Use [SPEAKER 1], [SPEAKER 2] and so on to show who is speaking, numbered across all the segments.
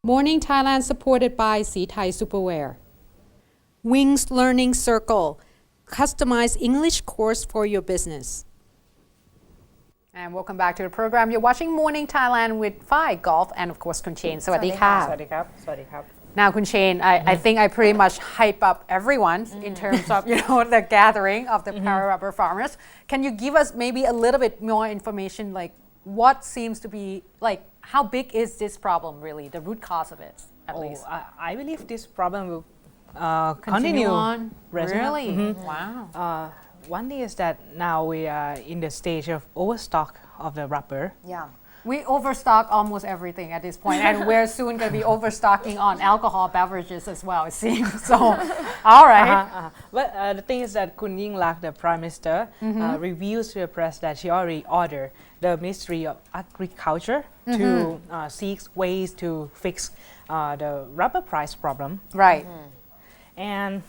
[SPEAKER 1] Morning Thailand supported by Sea Thai Superwear. Wings Learning Circle. Customized English course for your business.
[SPEAKER 2] And welcome back to the program. You're watching Morning Thailand with Phi Golf and of course Kun Chain. สวัสดีค่ะ
[SPEAKER 3] สวัสดีครับ สวัสดีครับ
[SPEAKER 2] Now Kun Chain, I think I pretty much hype up everyone in terms of the gathering of the para rubber farmers. Can you give us maybe a little bit more information, like what seems to be like how big is this problem really, the root cause of it at least?
[SPEAKER 3] I believe this problem will
[SPEAKER 2] Continue
[SPEAKER 3] continue.
[SPEAKER 2] on. Really? Wow.
[SPEAKER 3] One thing is that now we are in the stage of overstock of the rubber.
[SPEAKER 4] Yeah.
[SPEAKER 2] We overstock almost everything at this point, and we're soon going to be overstocking on alcohol beverages as well, it seems. So, all right.
[SPEAKER 3] But the thing is that Kun Yingluck, the Prime Minister, reveals to the press that she already ordered the Ministry of Agriculture to seek ways to fix the rubber price problem.
[SPEAKER 2] Right.
[SPEAKER 3] And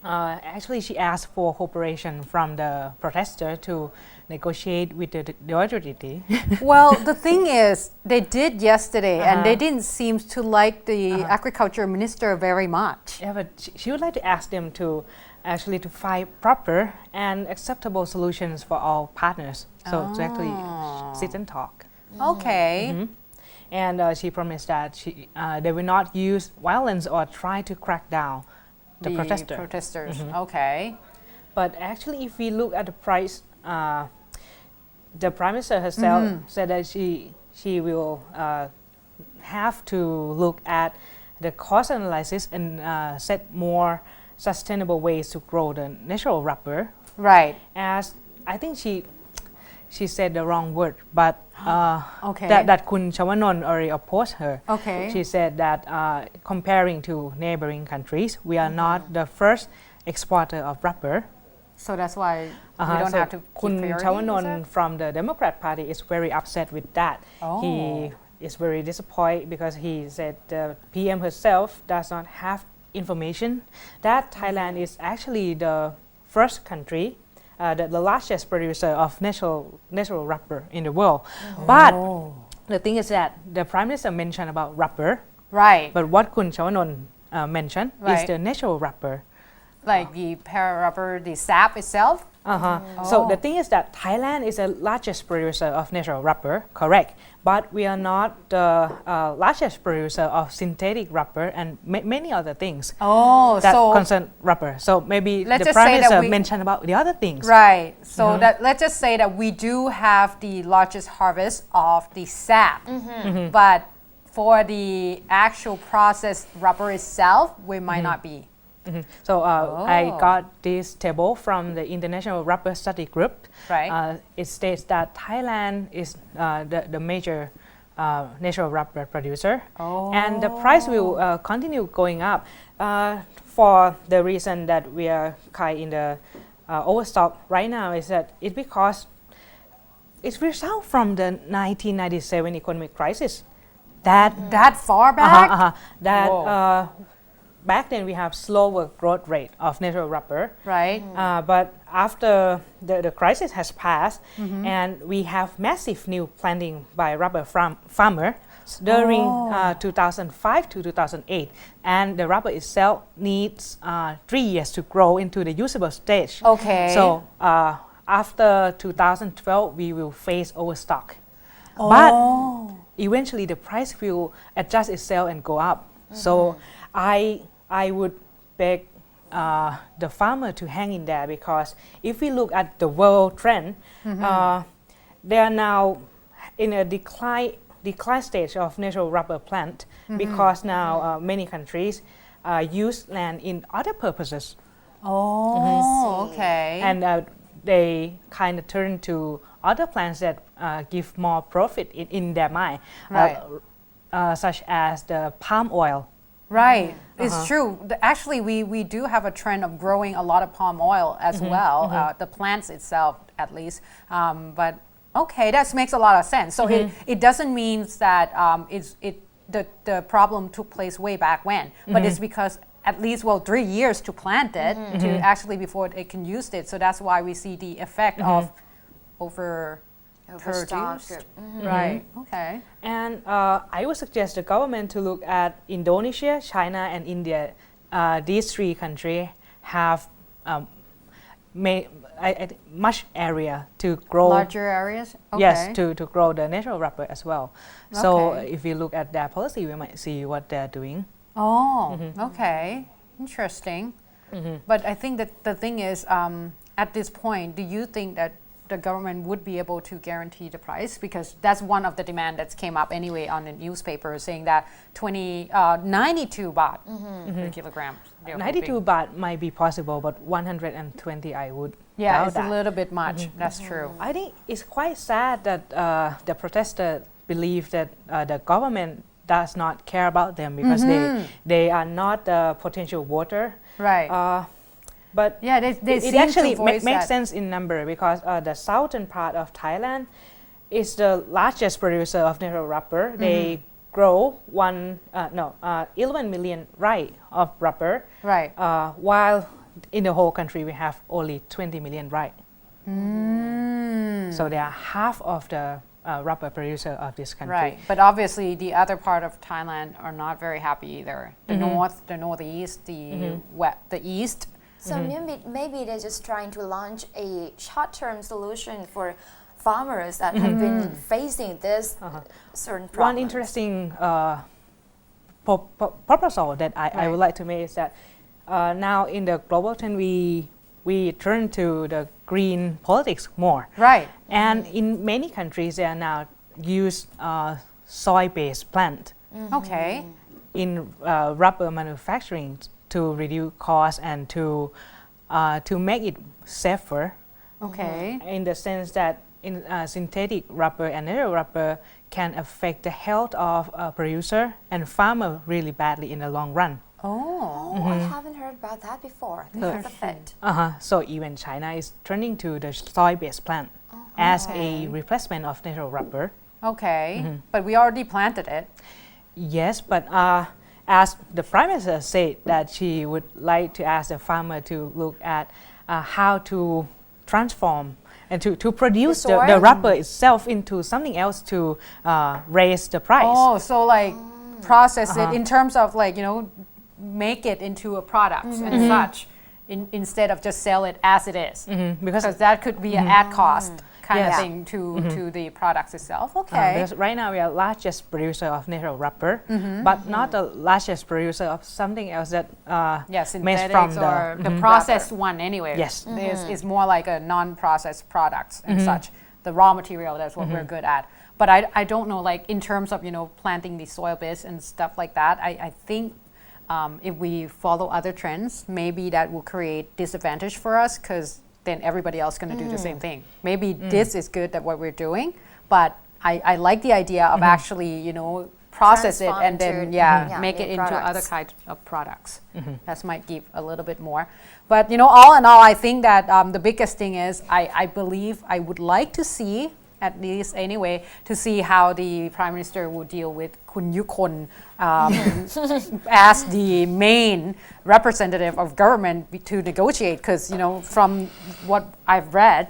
[SPEAKER 3] actually, she asked for cooperation from the protester to negotiate with the authority.
[SPEAKER 2] Well, the thing is, they did yesterday, and they didn't seem to like the agriculture minister very much.
[SPEAKER 3] Yeah, but she would like to ask them to actually to find proper and acceptable solutions for all partners. So to actually sit and talk.
[SPEAKER 2] Okay.
[SPEAKER 3] And she promised that they will not use violence or try to crack down the
[SPEAKER 2] protesters. Okay.
[SPEAKER 3] But actually, if we look at the price, the Prime Minister herself said that she will have to look at the cost analysis and set more sustainable ways to grow the natural rubber.
[SPEAKER 2] Right.
[SPEAKER 3] As I think she said the wrong word, but
[SPEAKER 2] Okay.
[SPEAKER 3] that Kun Chawanon already opposed her.
[SPEAKER 2] Okay.
[SPEAKER 3] She said that comparing to neighboring countries, we are not the first exporter of rubber.
[SPEAKER 2] So that's why we don't
[SPEAKER 3] So
[SPEAKER 2] have to keep
[SPEAKER 3] Kun
[SPEAKER 2] priority, is
[SPEAKER 3] Chawanon
[SPEAKER 2] it?
[SPEAKER 3] from the Democrat Party is very upset with that. He is very disappointed because he said the PM herself does not have information that Thailand is actually the first country, the largest producer of natural rubber in the world. But the thing is that the Prime Minister mentioned about rubber,
[SPEAKER 2] Right.
[SPEAKER 3] but what Kun Chawanon mentioned is
[SPEAKER 2] Right.
[SPEAKER 3] the natural rubber.
[SPEAKER 2] Like the para rubber, the sap itself.
[SPEAKER 3] So the thing is that Thailand is the largest producer of natural rubber, correct? But we are not the largest producer of synthetic rubber and many other things that concern rubber. So maybe
[SPEAKER 2] Let's
[SPEAKER 3] the
[SPEAKER 2] just
[SPEAKER 3] Prime
[SPEAKER 2] say that
[SPEAKER 3] Minister
[SPEAKER 2] we-
[SPEAKER 3] mentioned about the other things.
[SPEAKER 2] Right. So that let's just say that we do have the largest harvest of the sap, but for the actual processed rubber itself, we might not be.
[SPEAKER 3] So I got this table from the International Rubber Study Group.
[SPEAKER 2] Right.
[SPEAKER 3] It states that Thailand is the major natural rubber producer, and the price will continue going up for the reason that we are kind in the overstock right now. Is that it's because it's result from the 1997 economic crisis.
[SPEAKER 2] That far back?
[SPEAKER 3] Back then we have slower growth rate of natural rubber.
[SPEAKER 2] Right.
[SPEAKER 3] But after the crisis has passed and we have massive new planting by rubber farmer during 2005 to 2008, and the rubber itself needs 3 years to grow into the usable stage.
[SPEAKER 2] Okay.
[SPEAKER 3] So after 2012 we will face overstock. But eventually the price will adjust itself and go up. So I would beg the farmer to hang in there, because if we look at the world trend, they are now in a decline stage of natural rubber plant, because now many countries use land in other purposes.
[SPEAKER 2] Okay.
[SPEAKER 3] And they kind of turn to other plants that give more profit in their mind,
[SPEAKER 2] Right.
[SPEAKER 3] Such as the palm oil.
[SPEAKER 2] Right. It's true. Actually, we do have a trend of growing a lot of palm oil as well, the plants itself at least. But okay, that makes a lot of sense. So it doesn't mean that the problem took place way back when, but it's because at least 3 years to plant it to actually before they can use it. So that's why we see the effect of over
[SPEAKER 4] overstock.
[SPEAKER 2] produced. Right. Okay.
[SPEAKER 3] And I would suggest the government to look at Indonesia, China, and India. These three countries have much area to grow.
[SPEAKER 2] Larger areas. Okay.
[SPEAKER 3] Yes, to grow the natural rubber as well. So
[SPEAKER 2] Okay.
[SPEAKER 3] if we look at their policy, we might see what they're doing.
[SPEAKER 2] Oh, okay. Interesting. But I think that the thing is, at this point, do you think that the government would be able to guarantee the price? Because that's one of the demand that came up anyway on the newspaper, saying that 92 baht per kilogram. they're
[SPEAKER 3] 92
[SPEAKER 2] hoping.
[SPEAKER 3] baht might be possible, but 120 I would
[SPEAKER 2] Yeah,
[SPEAKER 3] doubt
[SPEAKER 2] it's
[SPEAKER 3] that.
[SPEAKER 2] a little bit much. That's true.
[SPEAKER 3] I think it's quite sad that the protesters believe that the government does not care about them because they are not the potential voter.
[SPEAKER 2] Right.
[SPEAKER 3] But
[SPEAKER 2] Yeah, they
[SPEAKER 3] it
[SPEAKER 2] seem to
[SPEAKER 3] actually
[SPEAKER 2] voice
[SPEAKER 3] makes
[SPEAKER 2] that.
[SPEAKER 3] sense in number because the southern part of Thailand is the largest producer of natural rubber. They grow 11 million right of rubber,
[SPEAKER 2] Right.
[SPEAKER 3] while in the whole country we have only 20 million right. So they are half of the rubber producer of this country.
[SPEAKER 2] Right, but obviously the other part of Thailand are not very happy either. The north, the northeast, the the east.
[SPEAKER 4] So maybe they're just trying to launch a short-term solution for farmers that have been facing this certain problem.
[SPEAKER 3] One interesting proposal that I would like to make is that now in the global trend we turn to the green politics more.
[SPEAKER 2] Right.
[SPEAKER 3] And in many countries they are now use soy-based plant
[SPEAKER 2] Okay.
[SPEAKER 3] in rubber manufacturing to reduce costs and to make it safer.
[SPEAKER 2] Okay.
[SPEAKER 3] In the sense that in synthetic rubber and natural rubber can affect the health of a producer and farmer really badly in the long run.
[SPEAKER 2] Oh.
[SPEAKER 4] I haven't heard about that before. That's perfect.
[SPEAKER 3] So even China is turning to the soy-based plant as a replacement of natural rubber.
[SPEAKER 2] Okay. But we already planted it.
[SPEAKER 3] Yes, but as the Prime Minister said that she would like to ask the farmer to look at how to transform and to produce
[SPEAKER 4] The soy?
[SPEAKER 3] the rubber itself into something else to raise the price.
[SPEAKER 2] Oh, so like process it in terms of like, make it into a product and such instead of just sell it as it is. Because that could be an ad cost kind of
[SPEAKER 3] Yes.
[SPEAKER 2] thing to the products itself. Okay.
[SPEAKER 3] Because right now we are largest producer of natural rubber, but not the largest producer of something else that
[SPEAKER 2] Yes,
[SPEAKER 3] made
[SPEAKER 2] synthetics
[SPEAKER 3] from
[SPEAKER 2] or the processed one anyway.
[SPEAKER 3] Yes.
[SPEAKER 2] Is more like a non-processed products and such. The raw material, that's what we're good at. But I don't know, like in terms of, planting the soil beds and stuff like that, I think if we follow other trends, maybe that will create disadvantage for us because then everybody else is going to do the same thing. Maybe this is good at what we're doing, but I like the idea of actually, process it
[SPEAKER 4] Transform
[SPEAKER 2] and then
[SPEAKER 4] into,
[SPEAKER 2] make
[SPEAKER 4] new
[SPEAKER 2] it into other
[SPEAKER 4] products.
[SPEAKER 2] kinds of products. That might give a little bit more. But all in all, I think that the biggest thing is I believe I would like to see, at least anyway, to see how the Prime Minister will deal with Kun Yukon as the main representative of government to negotiate. Because, from what I've read,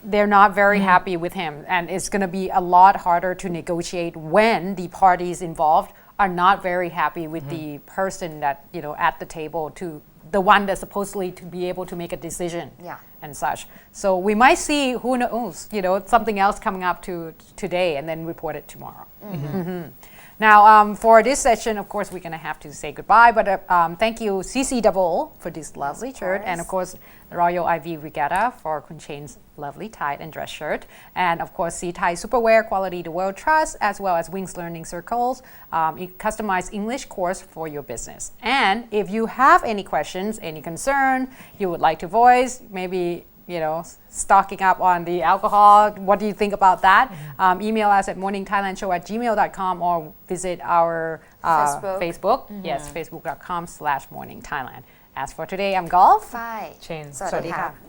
[SPEAKER 2] they're not very happy with him. And it's going to be a lot harder to negotiate when the parties involved are not very happy with the person that, at the table to the one that's supposedly to be able to make a decision and such. So we might see, who knows, something else coming up today and then report it tomorrow. Now, for this session, of course, we're going to have to say goodbye, but thank you, CC Double, for this lovely shirt, and of course, Royal IV Regatta for Kun Chain's lovely tie and dress shirt, and of course, C Thai Superwear, Quality the World Trust, as well as Wings Learning Circles, customized English course for your business. And if you have any questions, any concern you would like to voice, maybe stocking up on the alcohol. What do you think about that? Email us at morningthailandshow@gmail.com or visit our Facebook. Yes, facebook.com/morningthailand. As for today, I'm Golf.
[SPEAKER 4] Bye.
[SPEAKER 3] Chain.
[SPEAKER 4] สวัสดีค่ะ